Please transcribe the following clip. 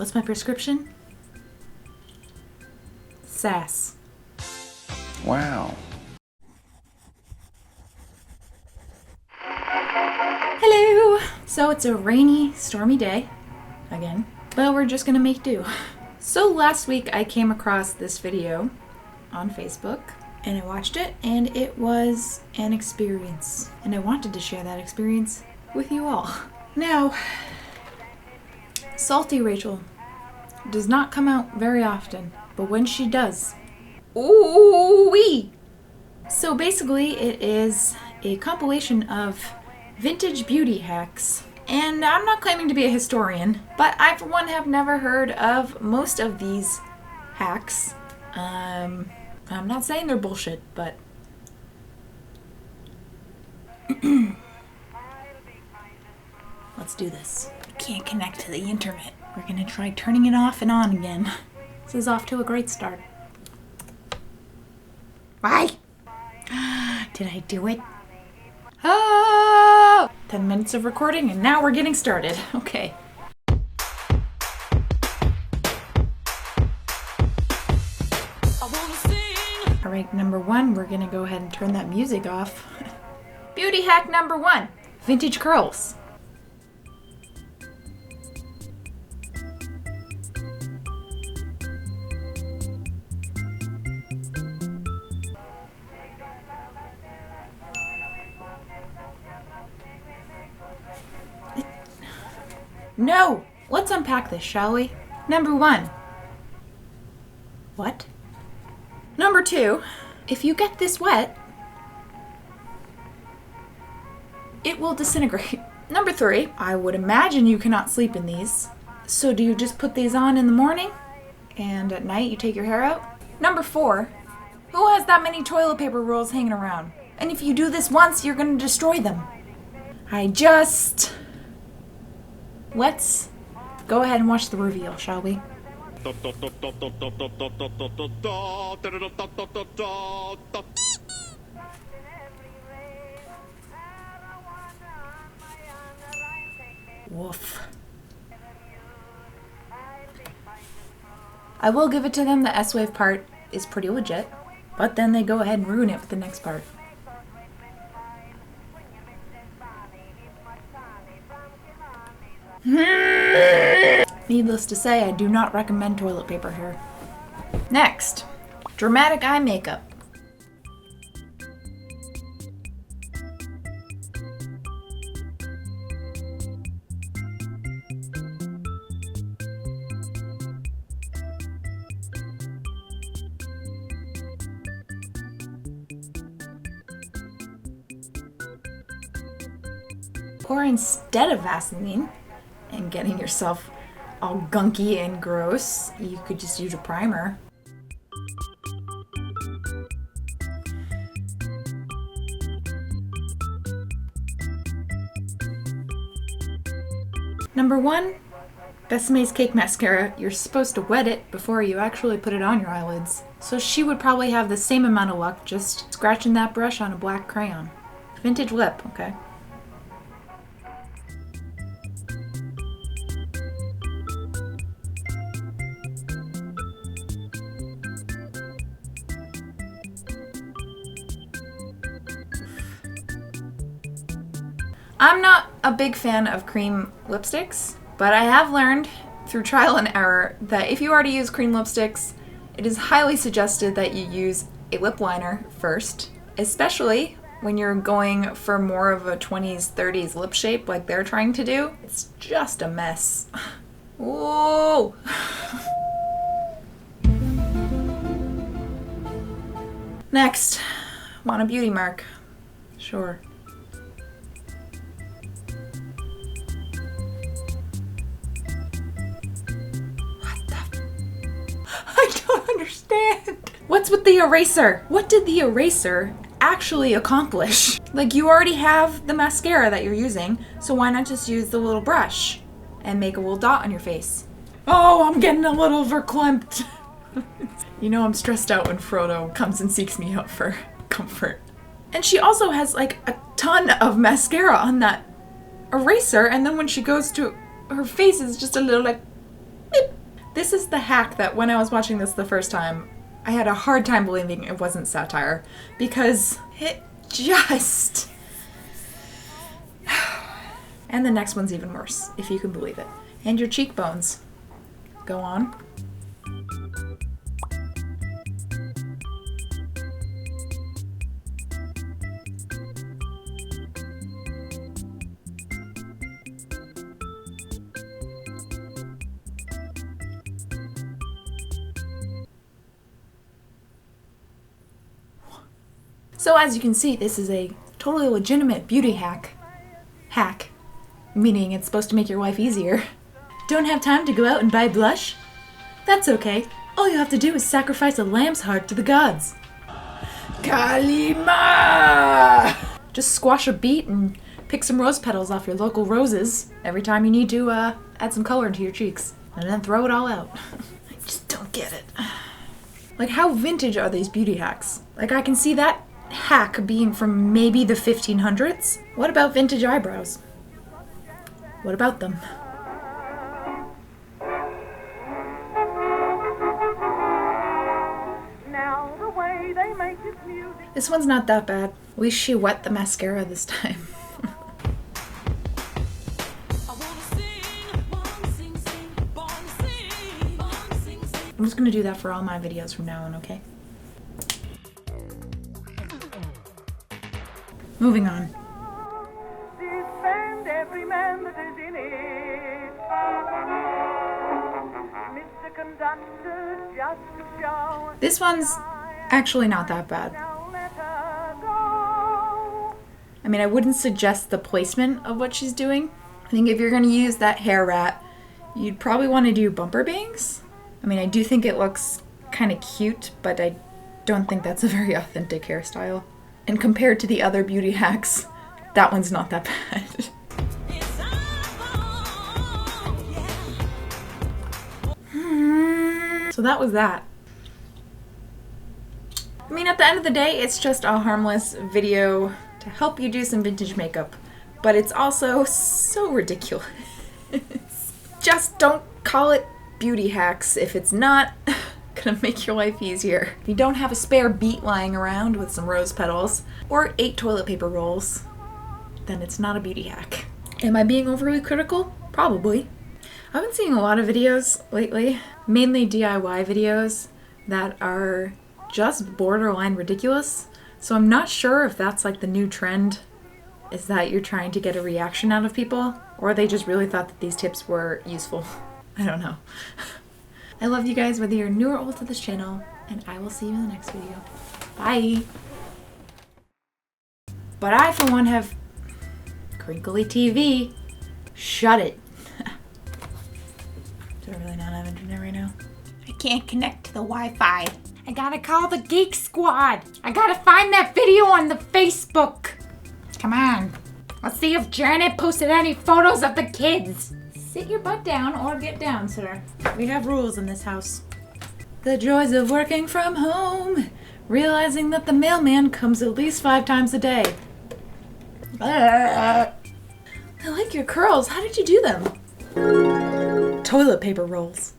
What's my prescription? Sass. Wow. Hello! So it's a rainy, stormy day, again, but we're just gonna make do. So last week I came across this video on Facebook, and I watched it, and it was an experience. And I wanted to share that experience with you all. Now, Salty Rachel does not come out very often, but when she does, ooh-wee! So basically it is a compilation of vintage beauty hacks. And I'm not claiming to be a historian, but I for one have never heard of most of these hacks. I'm not saying they're bullshit, but let's do this. I can't connect to the internet. We're gonna try turning it off and on again. This is off to a great start. Why? Did I do it? Oh! 10 minutes of recording and now we're getting started. Okay. Alright, number one, we're gonna go ahead and turn that music off. Beauty hack number one, vintage curls. No! Let's unpack this, shall we? Number one. What? Number two, if you get this wet, it will disintegrate. Number three, I would imagine you cannot sleep in these. So do you just put these on in the morning and at night you take your hair out? Number four, who has that many toilet paper rolls hanging around? And if you do this once, you're gonna destroy them. Let's go ahead and watch the reveal, shall we? Woof. I will give it to them, the S-Wave part is pretty legit, but then they go ahead and ruin it with the next part. Needless to say, I do not recommend toilet paper here. Next, dramatic eye makeup. Or instead of Vaseline and getting yourself all gunky and gross, you could just use a primer. Number one, Bessame's Cake Mascara. You're supposed to wet it before you actually put it on your eyelids. So she would probably have the same amount of luck just scratching that brush on a black crayon. Vintage lip, okay? I'm not a big fan of cream lipsticks, but I have learned through trial and error that if you already use cream lipsticks, it is highly suggested that you use a lip liner first, especially when you're going for more of a 20s, 30s lip shape like they're trying to do. It's just a mess. Whoa! Next, want a beauty mark? Sure. I don't understand. What's with the eraser? What did the eraser actually accomplish? Like, you already have the mascara that you're using, so why not just use the little brush and make a little dot on your face? Oh, I'm getting a little verklempt. You know I'm stressed out when Frodo comes and seeks me out for comfort. And she also has like a ton of mascara on that eraser, and then when she goes to her face, it's just a little like beep. This is the hack that when I was watching this the first time, I had a hard time believing it wasn't satire, because it just... And the next one's even worse, if you can believe it. And your cheekbones. Go on. So as you can see, this is a totally legitimate beauty hack. Hack. Meaning it's supposed to make your life easier. Don't have time to go out and buy blush? That's okay. All you have to do is sacrifice a lamb's heart to the gods. Kalima! Just squash a beet and pick some rose petals off your local roses every time you need to add some color into your cheeks. And then throw it all out. I just don't get it. Like, how vintage are these beauty hacks? Like, I can see that hack being from maybe the 1500s. What about vintage eyebrows? What about them? Now the way they make this music. This one's not that bad. At least she wet the mascara this time. I'm just gonna do that for all my videos from now on, okay? Moving on. Disband every man that is in it. Mr. Conductor, just to show. This one's actually not that bad. Now let her go. I mean, I wouldn't suggest the placement of what she's doing. I think if you're gonna use that hair wrap, you'd probably want to do bumper bangs. I mean, I do think it looks kind of cute, but I don't think that's a very authentic hairstyle. And compared to the other beauty hacks, that one's not that bad. So that was that. I mean, at the end of the day, it's just a harmless video to help you do some vintage makeup. But it's also so ridiculous. Just don't call it beauty hacks if it's not gonna make your life easier. If you don't have a spare beet lying around with some rose petals or 8 toilet paper rolls, then it's not a beauty hack. Am I being overly critical? Probably. I've been seeing a lot of videos lately, mainly DIY videos, that are just borderline ridiculous. So I'm not sure if that's like the new trend, is that you're trying to get a reaction out of people, or they just really thought that these tips were useful. I don't know. I love you guys, whether you're new or old to this channel, and I will see you in the next video. Bye! But I, for one, have crinkly TV. Shut it. Do I really not have internet right now? I can't connect to the Wi-Fi. I gotta call the Geek Squad. I gotta find that video on the Facebook. Come on. Let's see if Janet posted any photos of the kids. Sit your butt down or get down, sir. We have rules in this house. The joys of working from home. Realizing that the mailman comes at least 5 times a day. I like your curls. How did you do them? Toilet paper rolls.